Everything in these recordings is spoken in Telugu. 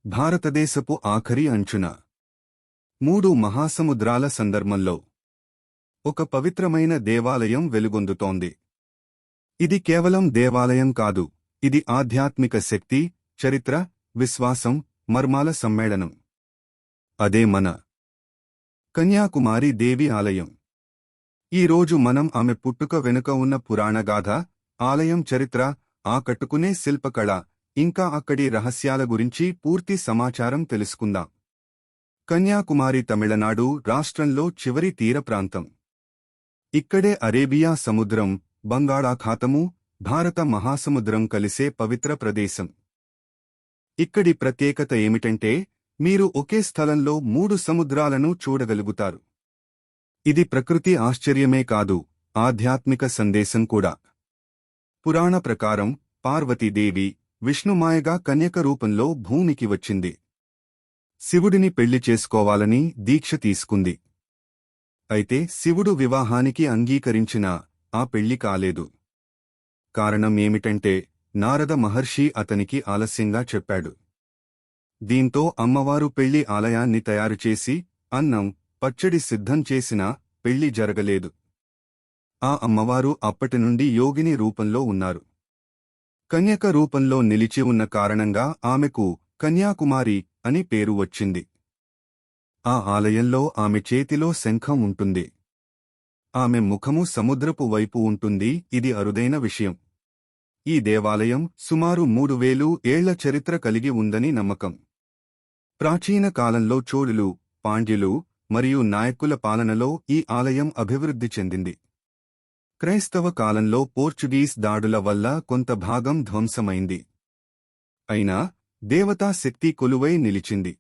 భారతదేశపు ఆఖరి అంచున 3 మహాసముద్రాల సందర్భంలో ఒక పవిత్రమైన దేవాలయం వెలుగొందుతోంది. ఇది కేవలం దేవాలయం కాదు, ఇది ఆధ్యాత్మిక శక్తి, చరిత్ర, విశ్వాసం, మర్మాల సమ్మేళనం. అదే మన కన్యాకుమారి దేవి ఆలయం. ఈ రోజు మనం ఆమె పుట్టుక వెనుక ఉన్న పురాణగాథ, ఆలయం చరిత్ర, ఆకట్టుకునే శిల్పకళ, ఇంకా అక్కడి రహస్యాల గురించి పూర్తి సమాచారం తెలుసుకుందాం. కన్యాకుమారి తమిళనాడు రాష్ట్రంలో చివరి తీర ప్రాంతం. ఇక్కడే అరేబియా సముద్రం, బంగాళాఖాతము, భారత మహాసముద్రం కలిసే పవిత్ర ప్రదేశం. ఇక్కడి ప్రత్యేకత ఏమిటంటే, మీరు ఒకే స్థలంలో 3 సముద్రాలను చూడగలుగుతారు. ఇది ప్రకృతి ఆశ్చర్యమే కాదు, ఆధ్యాత్మిక సందేశం కూడా. పురాణ ప్రకారం పార్వతీదేవి విష్ణుమాయగా కన్యక రూపంలో భూమికి వచ్చింది. శివుడిని పెళ్లి చేసుకోవాలని దీక్ష తీసుకుంది. అయితే శివుడు వివాహానికి అంగీకరించినా ఆ పెళ్లి కాలేదు. కారణం ఏమిటంటే, నారద మహర్షి అతనికి ఆలస్యంగా చెప్పాడు. దీంతో అమ్మవారు పెళ్లి ఆలయాన్ని తయారుచేసి అన్నం, పచ్చడి సిద్ధం చేసినా పెళ్లి జరగలేదు. ఆ అమ్మవారు అప్పటినుండి యోగిని రూపంలో ఉన్నారు. కన్యక రూపంలో నిలిచి ఉన్న కారణంగా ఆమెకు కన్యాకుమారి అని పేరు వచ్చింది. ఆ ఆలయంలో ఆమె చేతిలో శంఖం ఉంటుంది. ఆమె ముఖము సముద్రపు వైపు ఉంటుంది. ఇది అరుదైన విషయం. ఈ దేవాలయం సుమారు 3000 ఏళ్ల చరిత్ర కలిగి ఉందని నమ్మకం. ప్రాచీన కాలంలో చోళులు, పాండ్యులు మరియు నాయకుల పాలనలో ఈ ఆలయం అభివృద్ధి చెందింది. క్రైస్తవ కాలంలో పోర్చుగీస్ దాడుల వల్ల కొంత భాగం ధ్వంసమైంది. అయినా దేవతా శక్తి కొలువై నిలిచింది.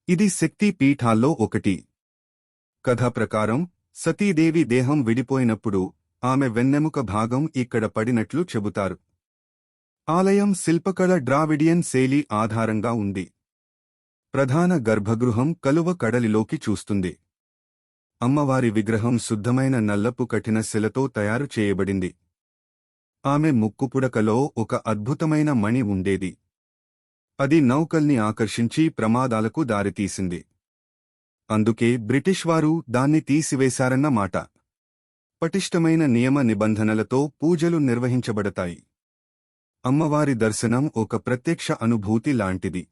ఇది శక్తి పీఠాల్లో ఒకటి. కథ ప్రకారం సతీదేవి దేహం విడిపోయినప్పుడు ఆమె వెన్నెముక భాగం ఇక్కడ పడినట్లు చెబుతారు. ఆలయం శిల్పకళ ద్రావిడియన్ శైలి ఆధారంగా ఉంది. ప్రధాన గర్భగృహం కలువ కడలిలోకి చూస్తుంది. అమ్మవారి విగ్రహం శుద్ధమైన నల్లపు కఠిన శిలతో తయారు చేయబడింది. ఆమె ముక్కుపుడకలో ఒక అద్భుతమైన మణి ఉండేది. అది నౌకల్ని ఆకర్షించి ప్రమాదాలకు దారితీసింది. అందుకే బ్రిటిష్ వారు దాన్ని తీసివేశారన్న మాట. పటిష్టమైన నియమ నిబంధనలతో పూజలు నిర్వహించబడతాయి. అమ్మవారి దర్శనం ఒక ప్రత్యక్ష అనుభూతి లాంటిది.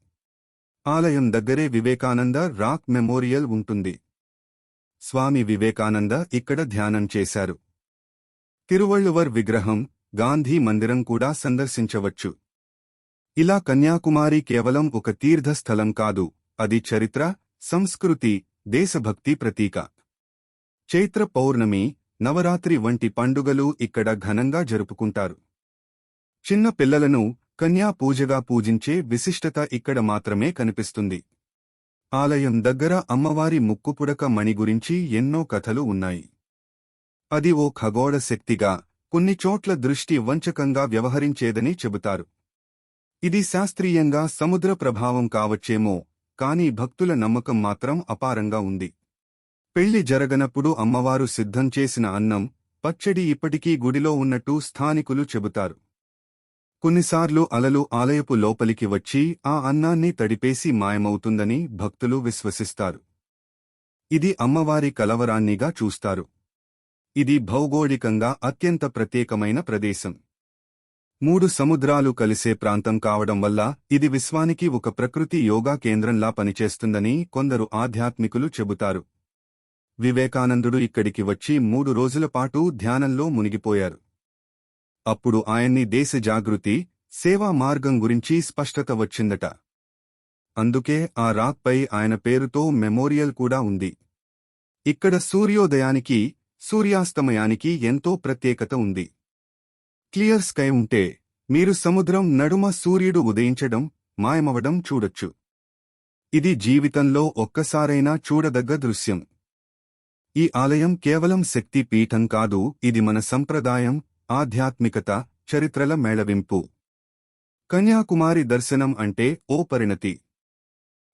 ఆలయం దగ్గరే వివేకానంద రాక్ మెమోరియల్ ఉంటుంది. స్వామి వివేకానంద ఇక్కడ ధ్యానం చేశారు. తిరువళ్ళువర్ విగ్రహం, గాంధీ మందిరం కూడా సందర్శించవచ్చు. ఇలా కన్యాకుమారి కేవలం ఒక తీర్థస్థలం కాదు, అది చరిత్ర, సంస్కృతి, దేశభక్తి ప్రతీక. చైత్ర పౌర్ణమి, నవరాత్రి వంటి పండుగలు ఇక్కడ ఘనంగా జరుపుకుంటారు. చిన్న పిల్లలను కన్యా పూజగా పూజించే విశిష్టత ఇక్కడ మాత్రమే కనిపిస్తుంది. ఆలయం దగ్గర అమ్మవారి ముక్కుపుడక మణి గురించి ఎన్నో కథలు ఉన్నాయి. అది ఓ ఖగోళ శక్తిగా, కొన్ని చోట్ల దృష్టి వంచకంగా వ్యవహరించేదని చెబుతారు. ఇది శాస్త్రీయంగా సముద్ర ప్రభావం కావచ్చేమో, కానీ భక్తుల నమ్మకం మాత్రం అపారంగా ఉంది. పెళ్లి జరగనప్పుడు అమ్మవారు సిద్ధం చేసిన అన్నం, పచ్చడి ఇప్పటికీ గుడిలో ఉన్నట్టు స్థానికులు చెబుతారు. కొన్నిసార్లు అలలు ఆలయపు లోపలికి వచ్చి ఆ అన్నాన్ని తడిపేసి మాయమవుతుందని భక్తులు విశ్వసిస్తారు. ఇది అమ్మవారి కలవరాన్నిగా చూస్తారు. ఇది భౌగోళికంగా అత్యంత ప్రత్యేకమైన ప్రదేశం. 3 సముద్రాలు కలిసే ప్రాంతం కావడం వల్ల ఇది విశ్వానికి ఒక ప్రకృతి యోగా కేంద్రంలా పనిచేస్తుందని కొందరు ఆధ్యాత్మికులు చెబుతారు. వివేకానందుడు ఇక్కడికి వచ్చి 3 రోజుల పాటు ధ్యానంలో మునిగిపోయారు. అప్పుడు ఆయన్ని దేశ జాగృతి, సేవా మార్గం గురించి స్పష్టత వచ్చిందట. అందుకే ఆ రాక్పై ఆయన పేరుతో మెమోరియల్ కూడా ఉంది. ఇక్కడ సూర్యోదయానికి, సూర్యాస్తమయానికి ఎంతో ప్రత్యేకత ఉంది. క్లియర్ స్కై ఉంటే మీరు సముద్రం నడుమ సూర్యుడు ఉదయించడం, మాయమవడం చూడొచ్చు. ఇది జీవితంలో ఒక్కసారైనా చూడదగ్గ దృశ్యం. ఈ ఆలయం కేవలం శక్తి పీఠం కాదు, ఇది మన సంప్రదాయం, ఆధ్యాత్మికత, చరిత్రల మేళవింపు. కన్యాకుమారి దర్శనం అంటే ఓ పరిణతి.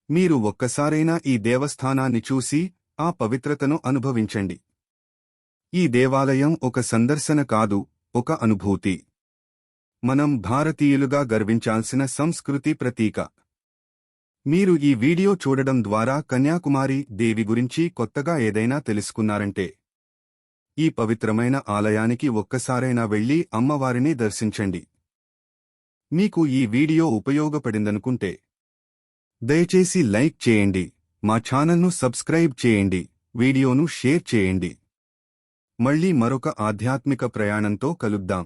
మీరు ఒక్కసారైనా ఈ దేవస్థానాన్ని చూసి ఆ పవిత్రతను అనుభవించండి. ఈ దేవాలయం ఒక సందర్శన కాదు, ఒక అనుభూతి. మనం భారతీయులుగా గర్వించాల్సిన సంస్కృతి ప్రతీక. మీరు ఈ వీడియో చూడడం ద్వారా కన్యాకుమారి దేవి గురించి కొత్తగా ఏదైనా తెలుసుకున్నారంటే ఈ పవిత్రమైన ఆలయానికి ఒక్కసారైనా వెళ్లి అమ్మవారిని దర్శించండి. మీకు ఈ వీడియో ఉపయోగపడిందనుకుంటే దయచేసి లైక్ చేయండి, మా ఛానల్ను సబ్స్క్రైబ్ చేయండి, వీడియోను షేర్ చేయండి. మళ్ళీ మరొక ఆధ్యాత్మిక ప్రయాణంతో కలుద్దాం.